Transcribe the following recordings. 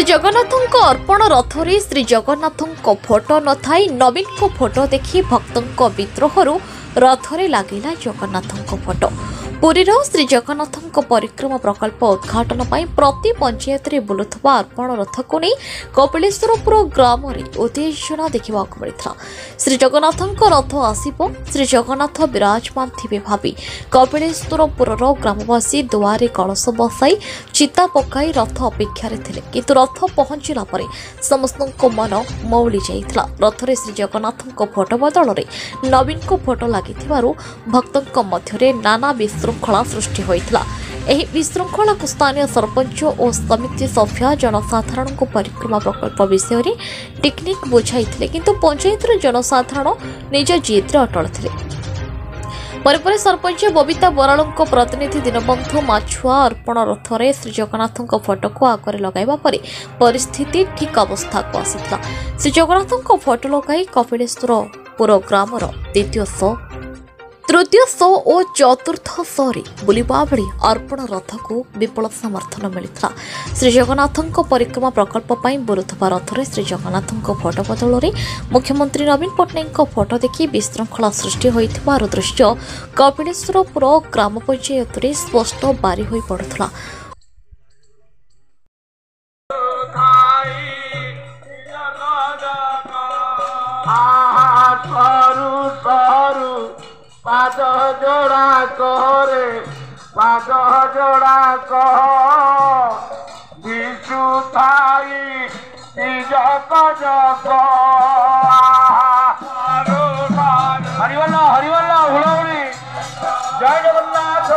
ଜଗନ୍ନାଥଙ୍କ ଅର୍ପଣ ରଥରେ ଶ୍ରୀ ଜଗନ୍ନାଥଙ୍କ ଫଟୋ ନଥାଇ ନବୀନଙ୍କ ଫଟୋ ଦେଖି ଭକ୍ତଙ୍କ ବିଦ୍ରୋହରୁ ରଥରେ ଲାଗିଲା ଜଗନ୍ନାଥଙ୍କ ଫଟୋ। ପୁରୀର ଶ୍ରୀ ଜଗନ୍ନାଥଙ୍କ ପରିକ୍ରମା ପ୍ରକଳ୍ପ ଉଦ୍ଘାଟନ ପାଇଁ ପ୍ରତି ପଞ୍ଚାୟତରେ ବୁଲୁଥିବା ଅର୍ପଣ ରଥକୁ ନେଇ କପିଳେଶ୍ୱରପୁର ଗ୍ରାମରେ ଉତ୍ତେଜନା ଦେଖିବାକୁ ମିଳିଥିଲା। ଶ୍ରୀ ଜଗନ୍ନାଥଙ୍କ ରଥ ଆସିବ, ଶ୍ରୀ ଜଗନ୍ନାଥ ବିରାଜମାନ ଥିବେ ଭାବି କପିଳେଶ୍ୱରପୁରର ଗ୍ରାମବାସୀ ଦୁଆରେ କଳସ ବସାଇ ଚିତା ପକାଇ ରଥ ଅପେକ୍ଷାରେ ଥିଲେ, କିନ୍ତୁ ରଥ ପହଞ୍ଚିଲା ପରେ ସମସ୍ତଙ୍କ ମନ ମଉଳି ଯାଇଥିଲା। ରଥରେ ଶ୍ରୀ ଜଗନ୍ନାଥଙ୍କ ଫଟୋ ବଦଳରେ ନବୀନଙ୍କ ଫଟୋ ଲାଗିଥିବାରୁ ଭକ୍ତଙ୍କ ମଧ୍ୟରେ ନାନା ବିଶୃଙ୍ଖଳା ସୃଷ୍ଟି ହୋଇଥିଲା। ଏହି ବିଶୃଙ୍ଖଳାକୁ ସ୍ଥାନୀୟ ସରପଞ୍ଚ ଓ ସମିତି ସଭ୍ୟ ଜନସାଧାରଣଙ୍କୁ ପରିକ୍ରମା ପ୍ରକଳ୍ପ ବିଷୟରେ ଟେକ୍ନିକ୍ ବୁଝାଇଥିଲେ, କିନ୍ତୁ ପଞ୍ଚାୟତର ଜନସାଧାରଣ ନିଜ ଜିଦ୍ରେ ଅଟଳ ଥିଲେ। ପରେ ସରପଞ୍ଚ ବବିତା ବରାଳଙ୍କ ପ୍ରତିନିଧି ଦୀନବନ୍ଧୁ ମାଛୁଆ ଅର୍ପଣ ରଥରେ ଶ୍ରୀଜଗନ୍ନାଥଙ୍କ ଫଟୋକୁ ଆଗରେ ଲଗାଇବା ପରେ ପରିସ୍ଥିତି ଠିକ୍ ଅବସ୍ଥାକୁ ଆସିଥିଲା। ଶ୍ରୀଜଗନ୍ନାଥଙ୍କ ଫଟୋ ଲଗାଇ କପିଳେଶ୍ୱରପୁର ଗ୍ରାମର ତୃତୀୟ ଶୋ ଓ ଚତୁର୍ଥ ଶୋରେ ବୁଲିବା ବେଳେ ଅର୍ପଣ ରଥକୁ ବିପୁଳ ସମର୍ଥନ ମିଳିଥିଲା। ଶ୍ରୀଜଗନ୍ନାଥଙ୍କ ପରିକ୍ରମା ପ୍ରକଳ୍ପ ପାଇଁ ବୁଲୁଥିବା ରଥରେ ଶ୍ରୀଜଗନ୍ନାଥଙ୍କ ଫଟୋ ବଦଳରେ ମୁଖ୍ୟମନ୍ତ୍ରୀ ନବୀନ ପଟ୍ଟନାୟକଙ୍କ ଫଟୋ ଦେଖି ବିଶୃଙ୍ଖଳା ସୃଷ୍ଟି ହୋଇଥିବାର ଦୃଶ୍ୟ କପିଳେଶ୍ୱରପୁର ଗ୍ରାମ ପଞ୍ଚାୟତରେ ସ୍ପଷ୍ଟ ବାରି ହୋଇପଡ଼ୁଥିଲା। पाद जोड़ा करे पाद जोड़ा कह विशु थाई जग जग हरिवल हरिवल हुड़हुड़ी जय जगन्नाथ।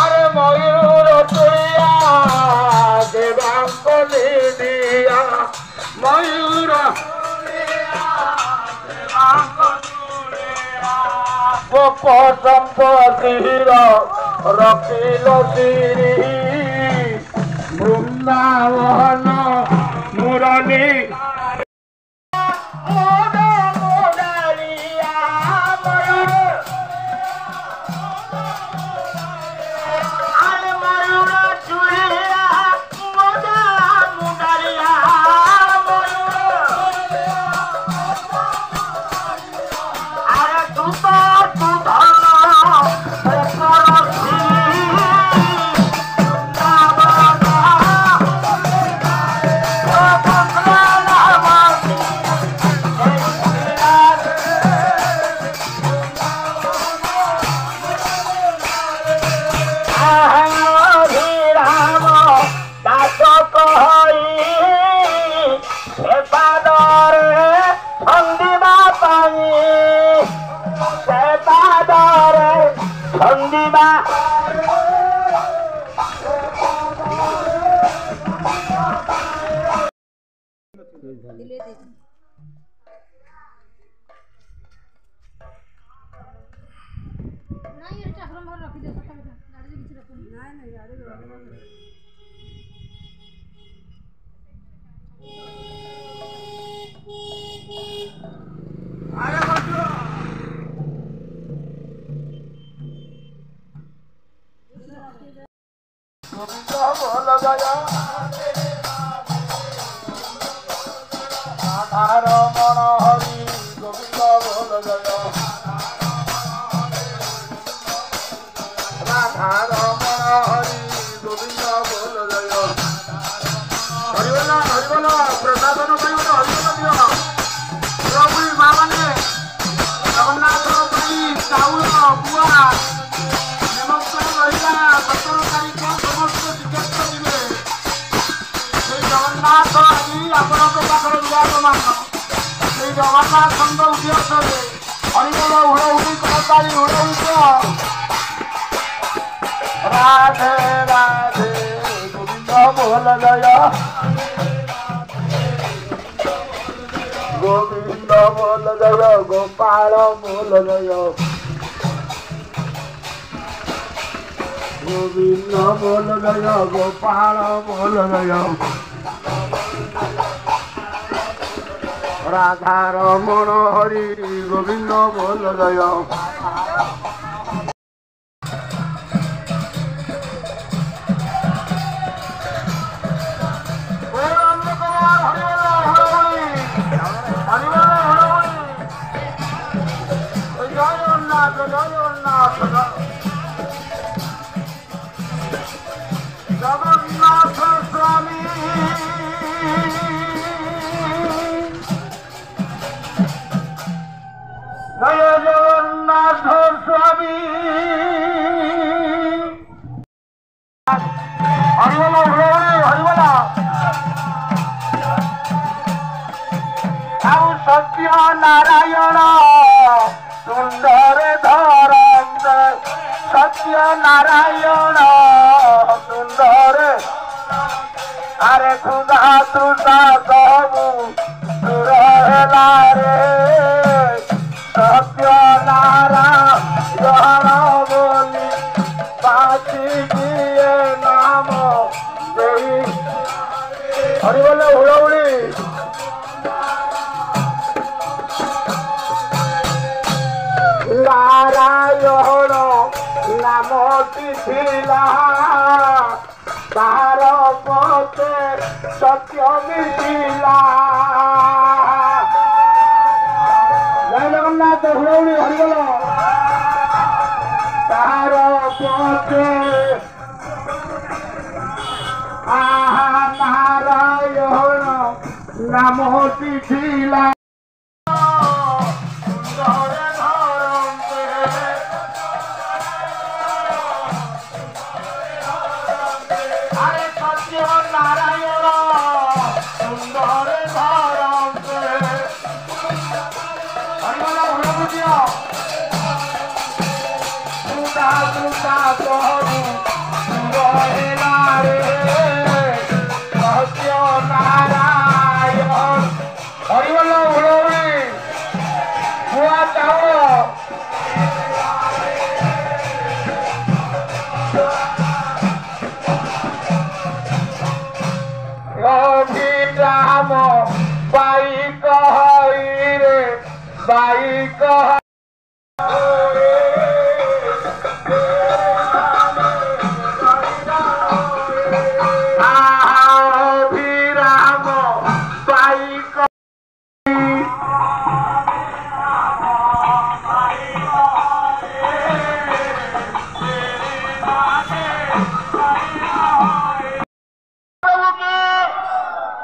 अरे मयूर तुया देवांग दिया मयूर संपत्तिर रखिल श्री वृंदावन मुरली रमण हरि गोविंद बोल जय राधा रमण हरि गोविंद बोल जय हरिवल हरिवल प्रसादन हरिवल दियो प्रभु माँ मैंने जगन्नाथ चाउल बुआ निमंत्रण रहा 17 तारीख समस्त टिकेट देवे जगन्नाथ आदि आपण पाखे विराजमान श्री जगन्नाथ उद्देश्य हरिबोल हुड़हुड़ी कहतारी हुड़हुड़ी राधे राधे गोविंद बोल जय गोविंद बोल जय गोपाल बोल जय गोविंद बोल जय गोपाल बोल जय राधा रमण हरि गोविंद बोल जय জগন্নাথ স্বামী জয় জগন্নাথ স্বামী হরিবল হরিবল ଆଉ ସତ୍ୟ ନାରାୟଣ ସୁନ୍ଦର ଧରନ୍ତ ସତ୍ୟ ନାରାୟଣ ସୁନ୍ଦର ଆରେ ଖୁଦା ତୃଷା ସବୁ ଦୂର ହେଲା ରେ ସତ୍ୟ ନାରାୟଣ ବୋଲି ବାଚିକିଏ ନାମ ଦେଇ ହରିବଲ ହୁଳହୁଳି নারায়ণ নামটি ଥିଲା তার পথে সত্য মিশিলা জয় জগন্নাথ হুড়ৌড়ি হরিবল তার পথে নারায়ণ নামটি ଥିଲା নারায়ণ সুন্দর ধরন্তে হরিবল হরিবল সুদা সুদা কহু রহিলা রে সত্য নারায়ণ হরিবল হরিবল ভুয়া চাউল রাম বাই কহই রে বাই কহ রাম বাই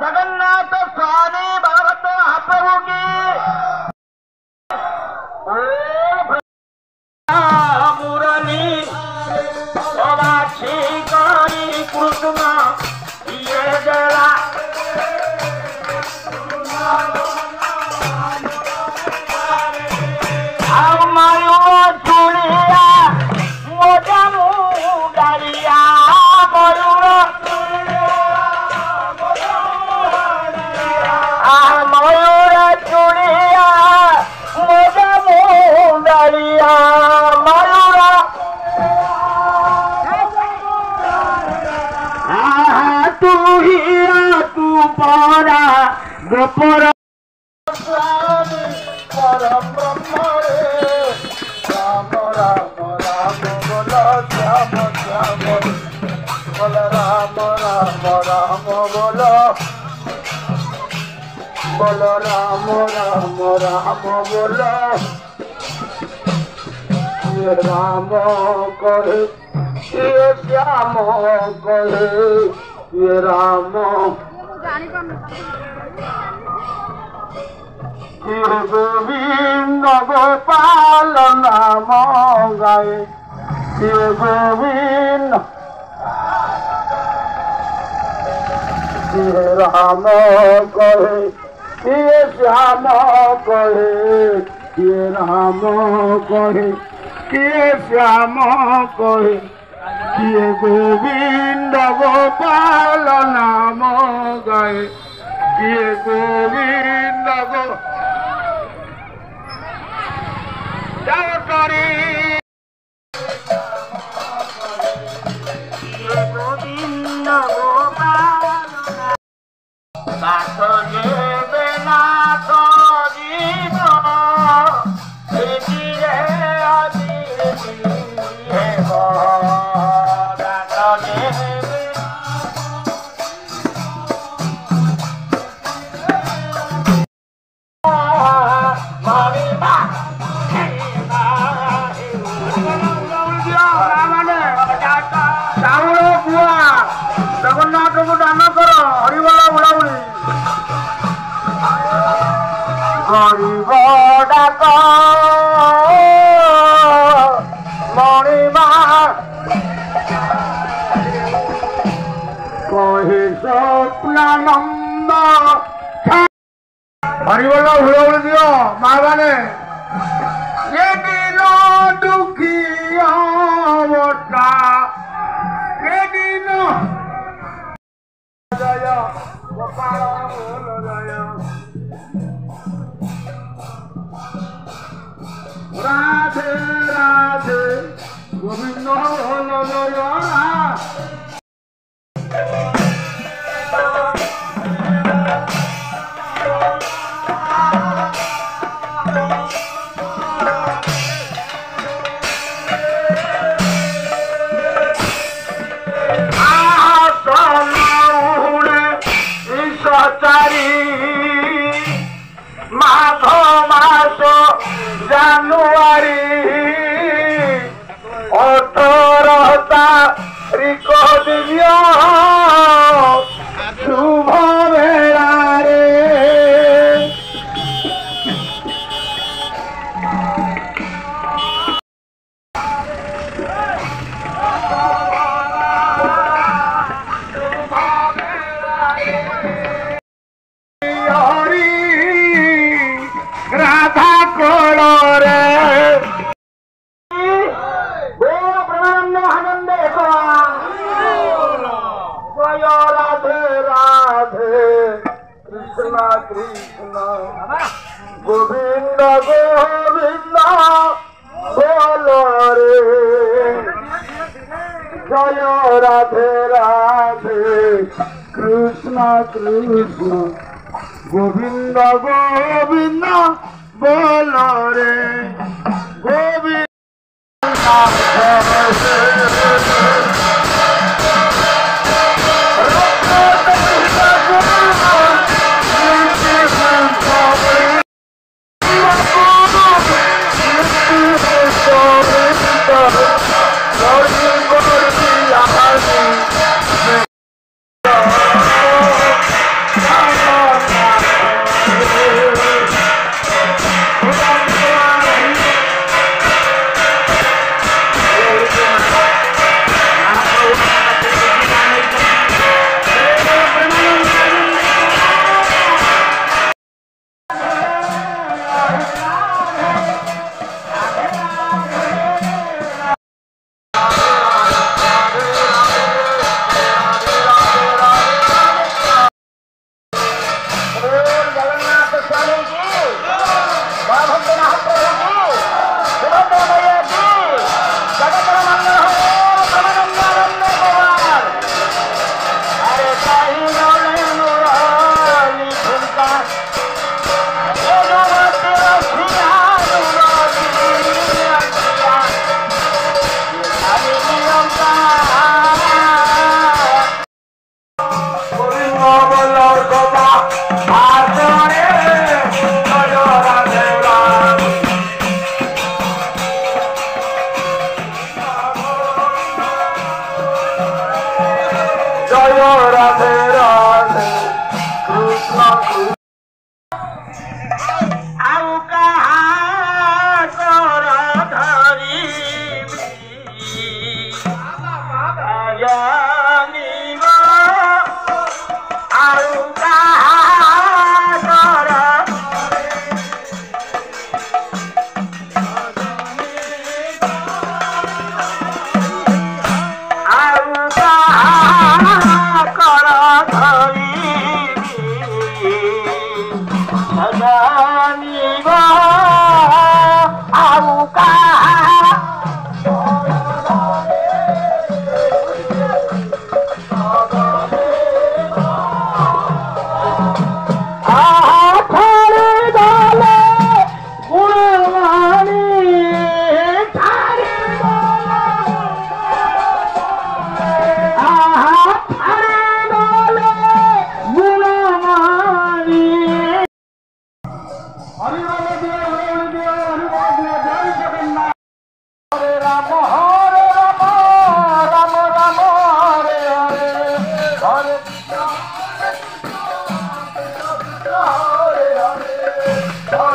जगन्नाथ स्वामी भगवत महाप्रभु की मुरली सवाक्षी करी कृष्ण ये जला मयूर चुड़िया मोजा मुड़िया मयूर मयूर चुड़िया मोजा मुड़िया मयूर तू हिया तू परा गोपर परम ब्रह्म रे राम राम राम बोल श्याम श्याम बोल राम राम राम बोल बोल राम राम राम बोल ये राम कहे ये श्याम कहे ये राम ये गोविंद गोपाल नाम गाए ये गोविंद ये राम कहे ये श्याम कहे ये राम कहे ये श्याम कहे ये गोविंद गोपाल नाम गाए ये गोविंद गो ये गोविंद गोपाल नाथ जेबे नाथ जीव प्रीतिरे अजीवी हेब नाथ जेबे मारिबा चाउल बुआ গরিব ডাক মণিমা কহে স্বপ্নানন্দ হরিবল হুড় দিও মা মানে এদিন দুঃখী অবস্থা এদিন জয় গোপাল জয় রাধে রাধে গোবিন্দ হল জয় মাঘ মাস জানুয়ারি 18 তারিখ দিন শুভ বেড়ারে রাধা কোলরে আনন্দে জয় রাধে রাধে কৃষ্ণ কৃষ্ণ গোবিন্দ গোবিন্দ বলরে জয় রাধে রাধে কৃষ্ণ কৃষ্ণ গোবিন্দ গোবিন্দ বলরে গোবিন্দ রাধে রাধে কৃষ্ণ ଆଉ କାହାର ଧରିବି ଜାଣିବ ଆଉ କାହାର Oh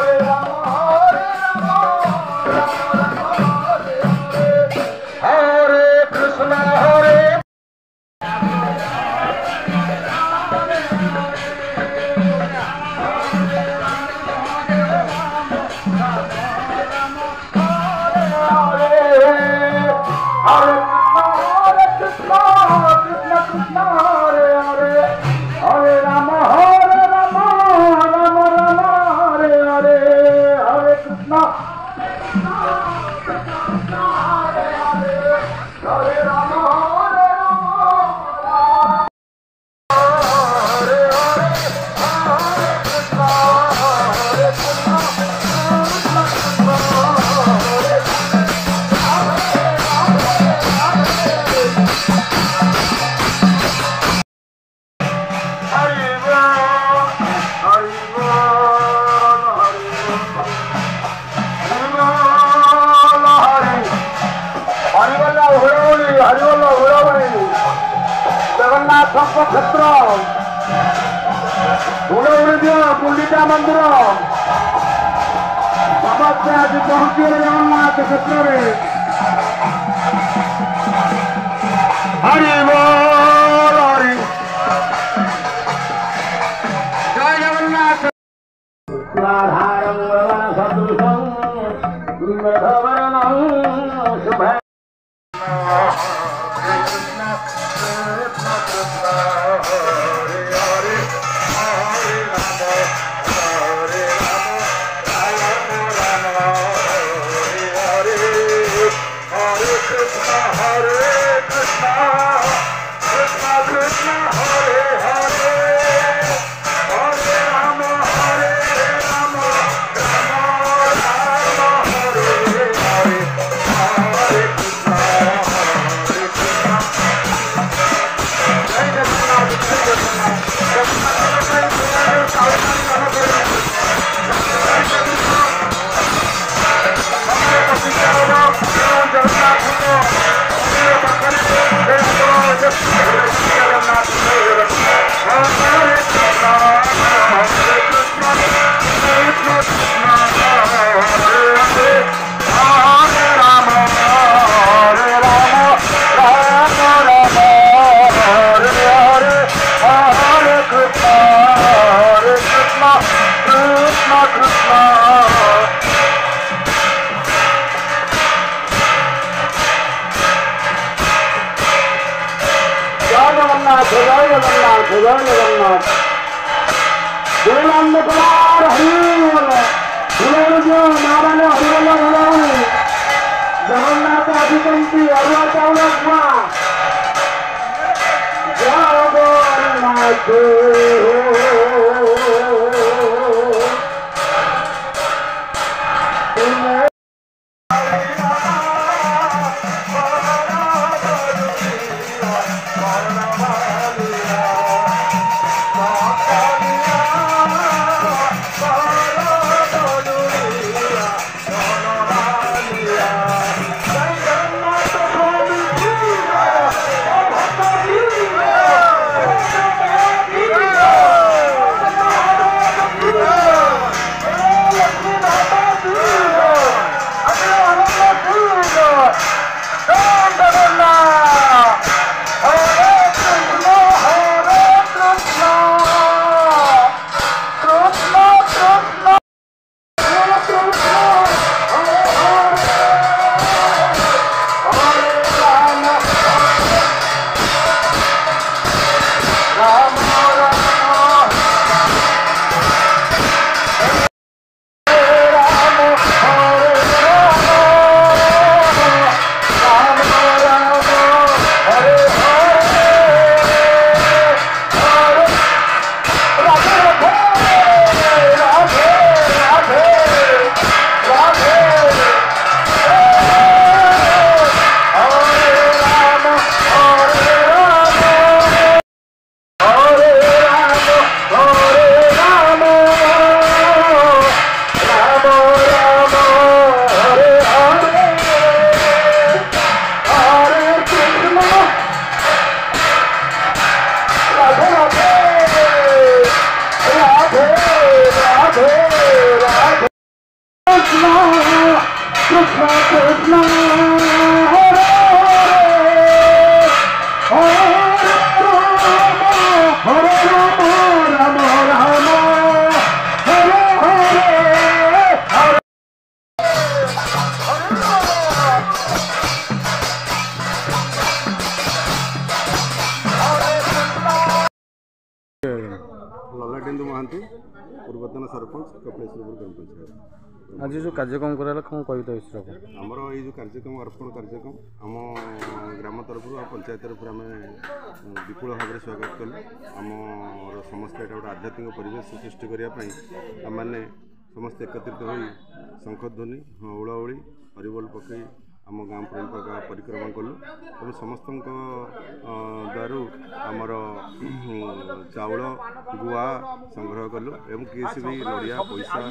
ଜଗନ୍ନାଥଙ୍କ କ୍ଷେତ୍ର ଗୁଣ୍ଡିଚା ମନ୍ଦିର ସମସ୍ତେ ଆଜି ପହଞ୍ଚିଲେ ଜଗନ୍ନାଥ କ୍ଷେତ୍ରରେ। ହରି ବୋଲ ହରି ଜୟ ଜଗନ୍ନାଥ। जगन्नाथ अधिकंती अरुआ चाउल जगन्नाथ ललाटेन्दु महांती पूर्वतन सरपंच कपिलेश्वरपुर ग्राम पंचायत। आज जो कार्यक्रम कराला कौन कविता विषय आमर ये जो कार्यक्रम अर्पण कार्यक्रम आम ग्राम तरफ पंचायत तरफ आम विपुल भाव में स्वागत कलु। आम समस्त गोटे आध्यात्मिक परिवेश सृष्टि करने आम मैंने समस्त एकत्रित हो शंखध्वनि हुड़हुड़ी हरिबोल पकई आम गाँव परिक्रमा कलु और समस्त द्वारू आमर चाउल गुआ संग्रह कलु एवं किसी भी लड़िया पैसा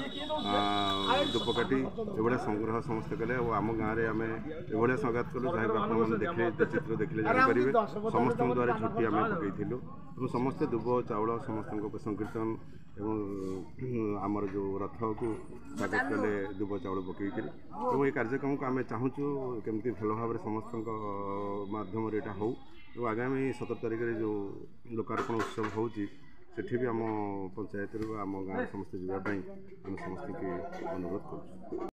धूपकाठी एभलिया संग्रह समस्त कले और आम गाँव में आम एभलिया संगात कलु जहाँ आपने देखले चित्र देखले जानीपारे समस्त द्वारा छुट्टी आम पकईलु और समस्त दुब चाउल समस्त संकीर्तन एवं आमर जो रथ को स्वागत कले दुब चाउल पकईकि और ये कार्यक्रम को आम चाहूँ केमती भल भाव समस्त माध्यम यहाँ हो आगामी 17 तारिख जो लोकार्पण उत्सव होची सेठी भी आम पंचायत आम गाँव समस्त जावाई आम समस्त के अनुरोध कर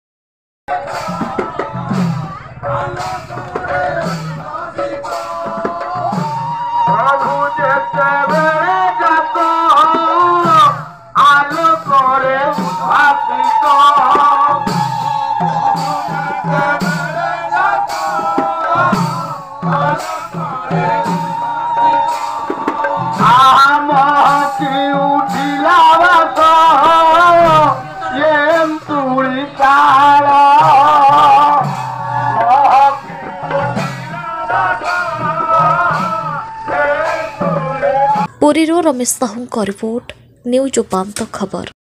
पुरीरो रमेश साहू रिपोर्ट न्यूज उपांत खबर।